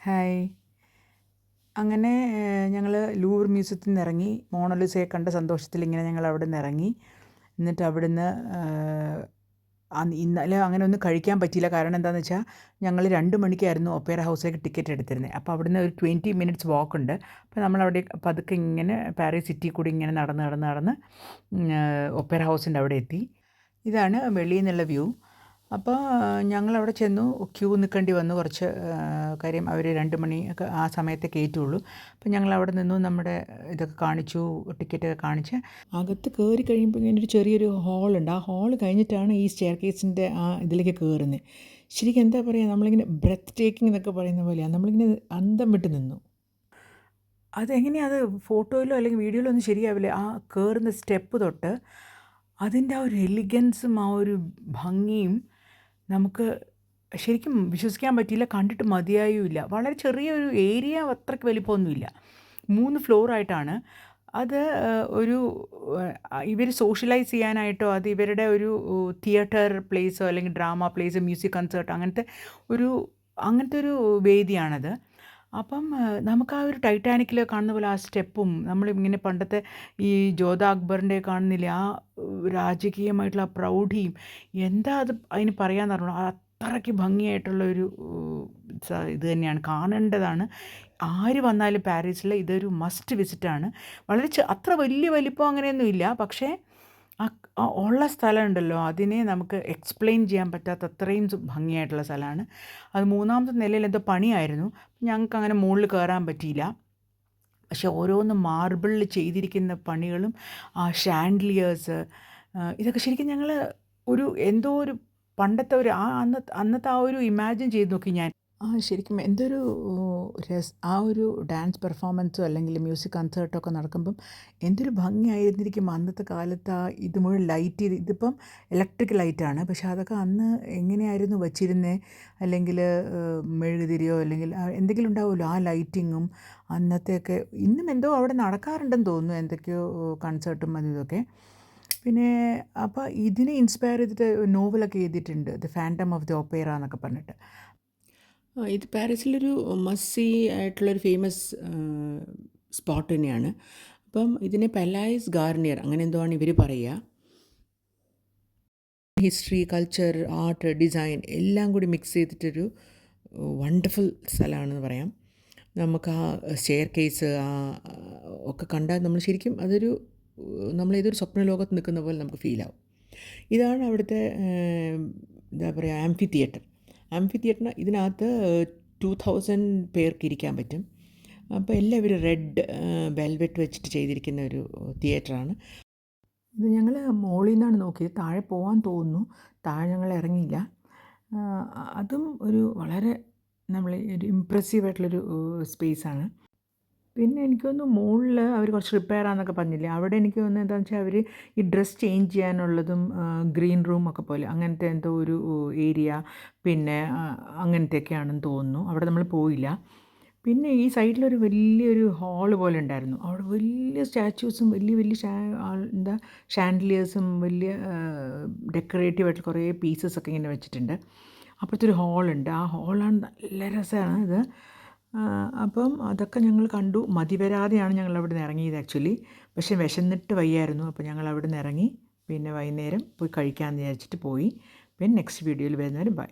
Hi. അങ്ങനെ ഞങ്ങൾ louvre മ്യൂസിയത്തിൽ നിന്ന് ഇറങ്ങി. മോണോലിസയെ കണ്ട സന്തോഷത്തിൽ ഇങ്ങനെ ഞങ്ങൾ അവിടെ നിന്ന് ഇറങ്ങി. എന്നിട്ട് അവിടുന്ന് ഇന്നലെ അങ്ങനെ ഒന്നും കഴിക്കാൻ പറ്റിയില്ല. കാരണം എന്താണെന്ന് വെച്ചാൽ ഞങ്ങൾ 2 മണിക്കായിരുന്നു ഒപ്പേറ ഹൗസിലേക്ക് ടിക്കറ്റ് എടുത്തിരുന്നത്. അപ്പോൾ അവിടുന്ന് ഒരു 20 മിനിറ്റ്സ് വാക്കുണ്ട്. അപ്പോൾ നമ്മളവിടെ പതുക്കെ ഇങ്ങനെ പാരീസ് സിറ്റി കൂടി ഇങ്ങനെ നടന്ന് ഒപ്പേറ ഹൗസിൻ്റെ അവിടെ എത്തി. ഇതാണ് വെളിയിൽ നിന്നുള്ള വ്യൂ. അപ്പോൾ ഞങ്ങളവിടെ ചെന്നു. ക്യൂ നിൽക്കേണ്ടി വന്നു കുറച്ച്. കാര്യം അവർ 2 മണി ഒക്കെ ആ സമയത്തെ കയറ്റുള്ളൂ. അപ്പോൾ ഞങ്ങളവിടെ നിന്നു. നമ്മുടെ ഇതൊക്കെ കാണിച്ചു, ടിക്കറ്റൊക്കെ കാണിച്ച് അകത്ത് കയറി കഴിയുമ്പോൾ ഇങ്ങനെ ഒരു ചെറിയൊരു ഹാളുണ്ട്. ആ ഹാൾ കഴിഞ്ഞിട്ടാണ് ഈ സ്റ്റെയർ കേസിൻ്റെ ആ ഇതിലേക്ക് കയറുന്നത്. ശരിക്കും എന്താ പറയുക, നമ്മളിങ്ങനെ ബ്രെത്ത് ടേക്കിംഗ് എന്നൊക്കെ പറയുന്ന പോലെയാണ്. നമ്മളിങ്ങനെ അന്തം വിട്ട് നിന്നു. അതെങ്ങനെയാണ്, അത് ഫോട്ടോയിലോ അല്ലെങ്കിൽ വീഡിയോയിലോ ഒന്നും ശരിയാവില്ല. ആ കയറുന്ന സ്റ്റെപ്പ് തൊട്ട് അതിൻ്റെ ആ ഒരു എലിഗൻസും ആ ഒരു ഭംഗിയും നമുക്ക് ശരിക്കും വിശ്വസിക്കാൻ പറ്റിയില്ല. കണ്ടിട്ട് മതിയായുമില്ല. വളരെ ചെറിയൊരു ഏരിയ, അത്രയ്ക്ക് വലിപ്പമൊന്നുമില്ല. 3 ഫ്ലോറായിട്ടാണ്. അത് ഒരു ഇവർ സോഷ്യലൈസ് ചെയ്യാനായിട്ടോ അത് ഇവരുടെ ഒരു തിയേറ്റർ പ്ലേസോ അല്ലെങ്കിൽ ഡ്രാമ പ്ലേസ്, മ്യൂസിക് കൺസേർട്ട് അങ്ങനത്തെ ഒരു വേദിയാണത്. അപ്പം നമുക്ക് ആ ഒരു ടൈറ്റാനിക്കിൽ കാണുന്ന പോലെ ആ സ്റ്റെപ്പും നമ്മളിങ്ങനെ പണ്ടത്തെ ഈ ജോധ അക്ബറിൻ്റെ കാണുന്നില്ലേ ആ രാജകീയമായിട്ടുള്ള ആ പ്രൗഢിയും, എന്താ അത് അതിന് പറയാമെന്ന് അറിയണം. അത്രയ്ക്ക് ഭംഗിയായിട്ടുള്ളൊരു ഇത് തന്നെയാണ്, കാണേണ്ടതാണ്. ആര് വന്നാലും പാരീസിൽ ഇതൊരു മസ്റ്റ് വിസിറ്റാണ്. വളരെ അത്ര വലിയ വലിപ്പം അങ്ങനെയൊന്നുമില്ല. പക്ഷേ ഉള്ള സ്ഥലമുണ്ടല്ലോ, അതിനെ നമുക്ക് എക്സ്പ്ലെയിൻ ചെയ്യാൻ പറ്റാത്ത അത്രയും ഭംഗിയായിട്ടുള്ള സ്ഥലമാണ്. അത് 3-ാമത്തെ നിലയിൽ എന്തോ പണിയായിരുന്നു. ഞങ്ങൾക്ക് അങ്ങനെ മുകളിൽ കയറാൻ പറ്റിയില്ല. പക്ഷെ ഓരോന്ന് മാർബിളിൽ ചെയ്തിരിക്കുന്ന പണികളും ആ ഷാൻഡ്ലിയേഴ്സ്, ഇതൊക്കെ ശരിക്കും ഞങ്ങൾ എന്തോ ഒരു പണ്ടത്തെ ഒരു അന്നത്തെ ആ ഒരു ഇമാജിൻ ചെയ്ത് നോക്കി ഞാൻ. ശരിക്കും എന്തൊരു ആ ഒരു ഡാൻസ് പെർഫോമൻസോ അല്ലെങ്കിൽ മ്യൂസിക് കൺസേർട്ടൊക്കെ നടക്കുമ്പം എന്തൊരു ഭംഗിയായിരുന്നിരിക്കും അന്നത്തെ കാലത്ത്. ഇത് മുഴുവൻ ലൈറ്റ് ചെയ്ത്, ഇതിപ്പം ഇലക്ട്രിക് ലൈറ്റാണ്, പക്ഷേ അതൊക്കെ അന്ന് എങ്ങനെയായിരുന്നു വച്ചിരുന്നത്, അല്ലെങ്കിൽ മെഴുകുതിരിയോ അല്ലെങ്കിൽ എന്തെങ്കിലും ഉണ്ടാവുമല്ലോ, ആ ലൈറ്റിങ്ങും അന്നത്തെയൊക്കെ ഇന്നും എന്തോ അവിടെ നടക്കാറുണ്ടെന്ന് തോന്നുന്നു, എന്തൊക്കെയോ കൺസേർട്ടും അതും ഇതൊക്കെ. പിന്നെ അപ്പോൾ ഇതിനെ ഇൻസ്പയർ ചെയ്തിട്ട് നോവലൊക്കെ എഴുതിയിട്ടുണ്ട്, ദ ഫാൻറ്റം ഓഫ് ദി ഓപ്പേറ എന്നൊക്കെ പറഞ്ഞിട്ട്. ഇത് പാരീസിലൊരു മസ്റ്റ് ആയിട്ടുള്ളൊരു ഫേമസ് സ്പോട്ട് തന്നെയാണ്. അപ്പം ഇതിനെ പെലായസ് ഗാർണിയർ അങ്ങനെ എന്തോ ആണ് ഇവർ പറയുക. ഹിസ്റ്ററി, കൾച്ചർ, ആർട്ട്, ഡിസൈൻ എല്ലാം കൂടി മിക്സ് ചെയ്തിട്ടൊരു വണ്ടർഫുൾ സ്ഥലമാണെന്ന് പറയാം. നമുക്ക് ആ സ്റ്റെയർ കേസ് ഒക്കെ കണ്ടാൽ നമ്മൾ ശരിക്കും നമ്മളേതൊരു സ്വപ്ന ലോകത്ത് നിൽക്കുന്ന പോലെ നമുക്ക് ഫീലാവും. ഇതാണ് അവിടുത്തെ എന്താ പറയുക, ആംഫി തിയേറ്ററിന് ഇതിനകത്ത് 2000 പേർക്ക് ഇരിക്കാൻ പറ്റും. അപ്പോൾ എല്ലാവരും റെഡ് വെൽവെറ്റ് വെച്ചിട്ട് ചെയ്തിരിക്കുന്ന ഒരു തിയേറ്ററാണ് ഇത്. ഞങ്ങൾ മുകളിൽ നിന്നാണ് നോക്കിയത്. താഴെ പോകാൻ തോന്നുന്നു. താഴെ ഞങ്ങൾ ഇറങ്ങിയില്ല. അതും വളരെ ഒരു ഇമ്പ്രസീവായിട്ടുള്ളൊരു സ്പേസാണ്. പിന്നെ എനിക്ക് തോന്നുന്നു മുകളിൽ അവർ കുറച്ച് റിപ്പയറാന്നൊക്കെ പറഞ്ഞില്ലേ, അവിടെ എനിക്ക് തോന്നുന്നത് എന്താണെന്ന് വെച്ചാൽ അവർ ഈ ഡ്രസ്സ് ചേഞ്ച് ചെയ്യാനുള്ളതും ഗ്രീൻ റൂമൊക്കെ പോലെ അങ്ങനത്തെ എന്തോ ഒരു ഏരിയ, പിന്നെ അങ്ങനത്തെയൊക്കെയാണെന്ന് തോന്നുന്നു. അവിടെ നമ്മൾ പോയില്ല. പിന്നെ ഈ സൈഡിലൊരു വലിയൊരു ഹാള് പോലെ ഉണ്ടായിരുന്നു. അവിടെ വലിയ സ്റ്റാച്യൂസും വലിയ വലിയ ഷാൻഡലിയേഴ്സും വലിയ ഡെക്കറേറ്റീവ് ആയിട്ട് കുറേ പീസസൊക്കെ ഇങ്ങനെ വെച്ചിട്ടുണ്ട്. അപ്പുറത്തൊരു ഹാളുണ്ട്. ആ ഹാളാണ് നല്ല രസമാണ് ഇത്. അപ്പം അതൊക്കെ ഞങ്ങൾ കണ്ടു. മതിവരാതെയാണ് ഞങ്ങൾ അവിടെ നിന്ന് ഇറങ്ങിയത് ആക്ച്വലി. പക്ഷേ വിശന്നിട്ട് വയ്യായിരുന്നു. അപ്പോൾ ഞങ്ങൾ അവിടെ നിന്ന് ഇറങ്ങി. പിന്നെ വൈകുന്നേരം പോയി കഴിക്കാമെന്ന് വിചാരിച്ചിട്ട് പോയി. പിന്നെ നെക്സ്റ്റ് വീഡിയോയിൽ വരുന്നവരും ബൈ.